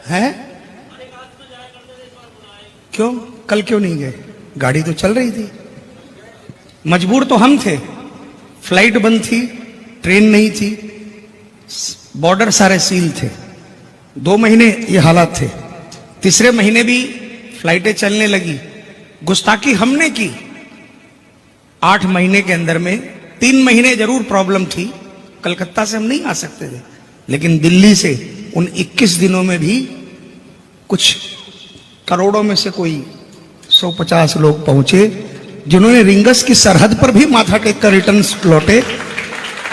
है? क्यों? कल क्यों नहीं गए? गाड़ी तो चल रही थी। मजबूर तो हम थे, फ्लाइट बंद थी, ट्रेन नहीं थी, बॉर्डर सारे सील थे। 2 महीने ये हालात थे। तीसरे महीने भी फ्लाइटें चलने लगी। गुस्ताखी हमने की। 8 महीने के अंदर में 3 महीने जरूर प्रॉब्लम थी। कलकत्ता से हम नहीं आ सकते थे, लेकिन दिल्ली से उन 21 दिनों में भी कुछ करोड़ों में से कोई 150 लोग पहुंचे, जिन्होंने रिंगस की सरहद पर भी माथा टेक कर रिटर्न लौटे।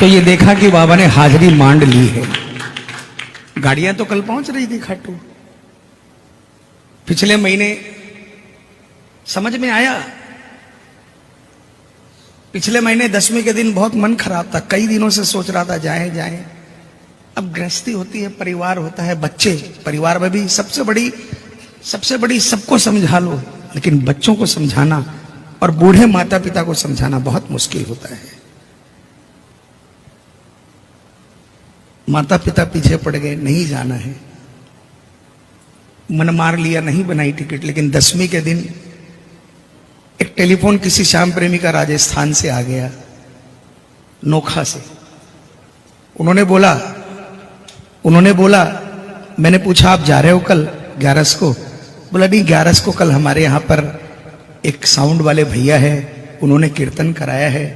तो ये देखा कि बाबा ने हाजिरी मांड ली है। गाड़ियां तो कल पहुंच रही थी खाटू। पिछले महीने समझ में आया, पिछले महीने 10वीं के दिन बहुत मन खराब था। कई दिनों से सोच रहा था जाएं जाएं। अब गृहस्थी होती है, परिवार होता है, बच्चे, परिवार में भी सबसे बड़ी सबको समझा लो, लेकिन बच्चों को समझाना और बूढ़े माता पिता को समझाना बहुत मुश्किल होता है। माता पिता पीछे पड़ गए, नहीं जाना है, मन मार लिया, नहीं बनाई टिकट। लेकिन 10वीं के दिन एक टेलीफोन किसी श्याम प्रेमी का राजस्थान से आ गया, नोखा से। उन्होंने बोला, मैंने पूछा आप जा रहे हो कल 11 को? बोला नहीं, 11 को कल हमारे यहां पर एक साउंड वाले भैया है, उन्होंने कीर्तन कराया है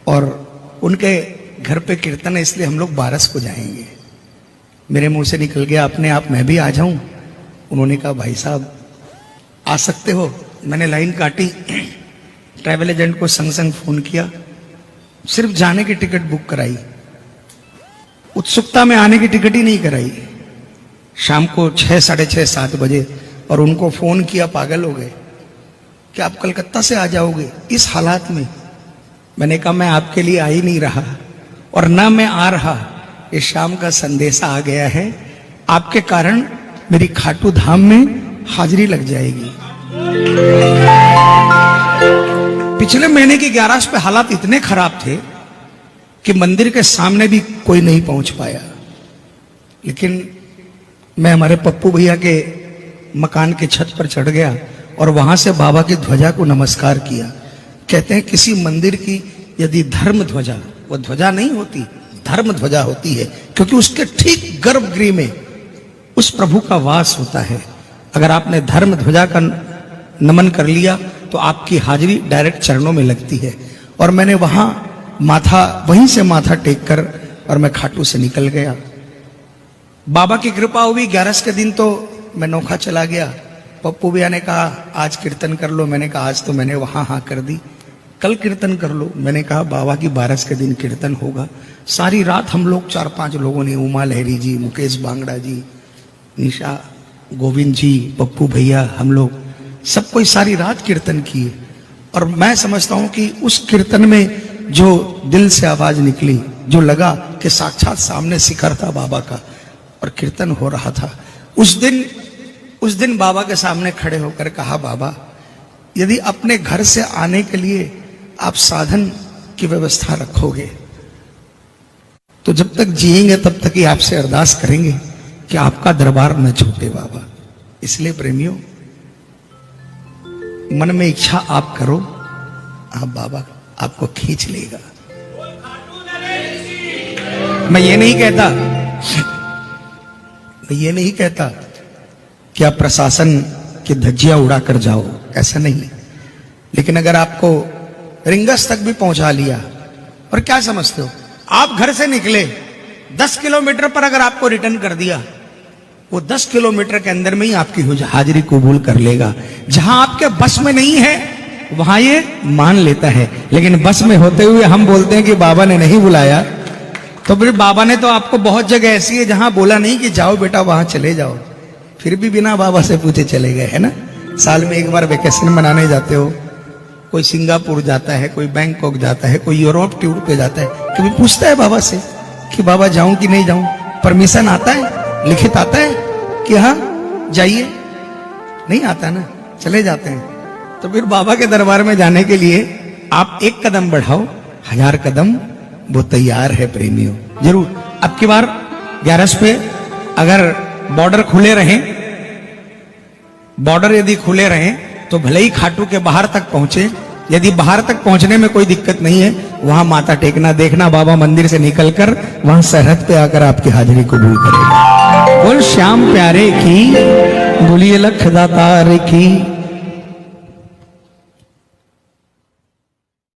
और उनके घर पे कीर्तन है, इसलिए हम लोग 12 को जाएंगे। मेरे मुंह से निकल गया अपने आप, मैं भी आ जाऊं? उन्होंने कहा भाई साहब आ सकते हो। मैंने लाइन काटी, ट्रैवल एजेंट को संग संग फोन किया, सिर्फ जाने की टिकट बुक कराई, उत्सुकता में आने की टिकट ही नहीं कराई। शाम को 6, साढ़े 6, 7 बजे और उनको फोन किया, पागल हो गए कि आप कलकत्ता से आ जाओगे इस हालात में। मैंने कहा मैं आपके लिए आ ही नहीं रहा और ना मैं आ रहा। इस शाम का संदेशा आ गया है, आपके कारण मेरी खाटू धाम में हाजिरी लग जाएगी। पिछले महीने की 11 पे हालात इतने खराब थे कि मंदिर के सामने भी कोई नहीं पहुंच पाया। लेकिन मैं हमारे पप्पू भैया के मकान के छत पर चढ़ गया और वहां से बाबा की ध्वजा को नमस्कार किया। कहते हैं किसी मंदिर की यदि धर्म ध्वजा, वो ध्वजा नहीं होती, धर्म ध्वजा होती है, क्योंकि उसके ठीक गर्भगृह में उस प्रभु का वास होता है। अगर आपने धर्म ध्वजा का नमन कर लिया तो आपकी हाजिरी डायरेक्ट चरणों में लगती है। और मैंने वहीं से माथा टेक कर और मैं खाटू से निकल गया। बाबा की कृपा हुई। 11 के दिन तो मैं नोखा चला गया। पप्पू भैया ने कहा आज कीर्तन कर लो। मैंने कहा आज तो मैंने वहां हाँ कर दी, कल कीर्तन कर लो। मैंने कहा बाबा की 12 के दिन कीर्तन होगा। सारी रात हम लोग 4-5 लोगों ने, उमा लहरी जी, मुकेश बांगड़ा जी, निशा, गोविंद जी, पप्पू भैया, हम लोग सब कोई सारी रात कीर्तन किए। और मैं समझता हूं कि उस कीर्तन में जो दिल से आवाज निकली, जो लगा कि साक्षात सामने शिखर था बाबा का और कीर्तन हो रहा था, उस दिन बाबा के सामने खड़े होकर कहा बाबा यदि अपने घर से आने के लिए आप साधन की व्यवस्था रखोगे तो जब तक जिएंगे तब तक ही आपसे अरदास करेंगे कि आपका दरबार न छूटे बाबा। इसलिए प्रेमियों, मन में इच्छा आप करो, आप बाबा आपको खींच लेगा। मैं ये नहीं कहता कि आप प्रशासन की धज्जियां उड़ाकर जाओ, ऐसा नहीं। लेकिन अगर आपको रिंगस तक भी पहुंचा लिया, और क्या समझते हो, आप घर से निकले 10 किलोमीटर पर अगर आपको रिटर्न कर दिया, वो 10 किलोमीटर के अंदर में ही आपकी हाजिरी कबूल कर लेगा। जहां आपके बस में नहीं है वहां ये मान लेता है, लेकिन बस में होते हुए हम बोलते हैं कि बाबा ने नहीं बुलाया, तो फिर बाबा ने तो आपको बहुत जगह ऐसी है जहां बोला नहीं कि जाओ बेटा वहां चले जाओ, फिर भी बिना बाबा से पूछे चले गए, है ना। साल में एक बार वेकेशन मनाने जाते हो, कोई सिंगापुर जाता है, कोई बैंकॉक जाता है, कोई यूरोप टूर पे जाता है, कभी पूछता है बाबा से कि बाबा जाऊं कि नहीं जाऊं? परमिशन आता है, लिखित आता है कि हाँ जाइए? नहीं आता ना, चले जाते हैं। तो फिर बाबा के दरबार में जाने के लिए आप एक कदम बढ़ाओ, 1000 कदम वो तैयार है प्रेमियों। जरूर अब की बार 11 पे अगर बॉर्डर खुले रहें, बॉर्डर यदि खुले रहें तो भले ही खाटू के बाहर तक पहुंचे, यदि बाहर तक पहुंचने में कोई दिक्कत नहीं है, वहां माथा टेकना, देखना बाबा मंदिर से निकलकर वहां सरहद पे आकर आपकी हाजिरी कबूल करेगा। बोल श्याम प्यारे की, बोलिए लख दातार की।